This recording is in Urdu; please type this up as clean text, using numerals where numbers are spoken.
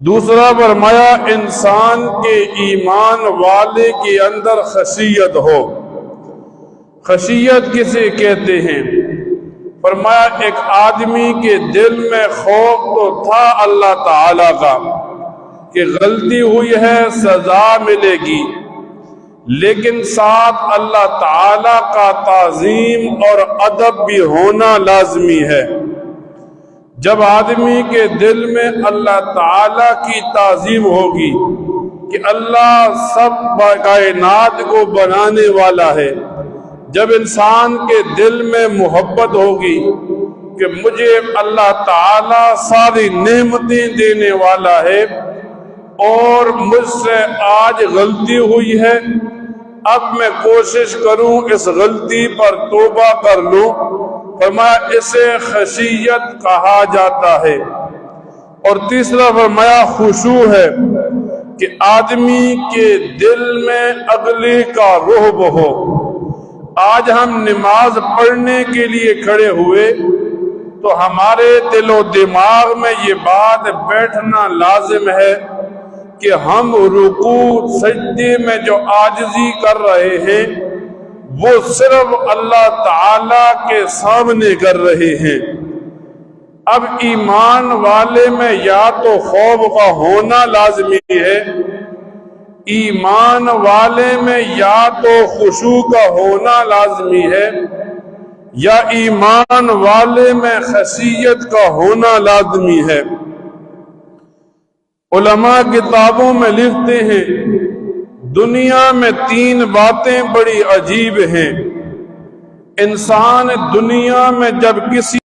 دوسرا فرمایا انسان کے ایمان والے کے اندر خشیت ہو۔ خشیت کسے کہتے ہیں؟ فرمایا ایک آدمی کے دل میں خوف تو تھا اللہ تعالی کا کہ غلطی ہوئی ہے سزا ملے گی، لیکن ساتھ اللہ تعالی کا تعظیم اور ادب بھی ہونا لازمی ہے۔ جب آدمی کے دل میں اللہ تعالی کی تعظیم ہوگی کہ اللہ سب کائنات کو بنانے والا ہے، جب انسان کے دل میں محبت ہوگی کہ مجھے اللہ تعالی ساری نعمتیں دینے والا ہے اور مجھ سے آج غلطی ہوئی ہے، اب میں کوشش کروں اس غلطی پر توبہ کر لوں، فرمایا اسے خشیت کہا جاتا ہے۔ اور تیسرا فرمایا خشوع ہے کہ آدمی کے دل میں اگلے کا رعب ہو۔ آج ہم نماز پڑھنے کے لیے کھڑے ہوئے تو ہمارے دل و دماغ میں یہ بات بیٹھنا لازم ہے کہ ہم رکوع سجدے میں جو عاجزی کر رہے ہیں وہ صرف اللہ تعالی کے سامنے کر رہے ہیں۔ اب ایمان والے میں یا تو خوف کا ہونا لازمی ہے، ایمان والے میں یا تو خشوع کا ہونا لازمی ہے، یا ایمان والے میں خشیت کا ہونا لازمی ہے۔ علماء کتابوں میں لکھتے ہیں دنیا میں 3 باتیں بڑی عجیب ہیں۔ انسان دنیا میں جب کسی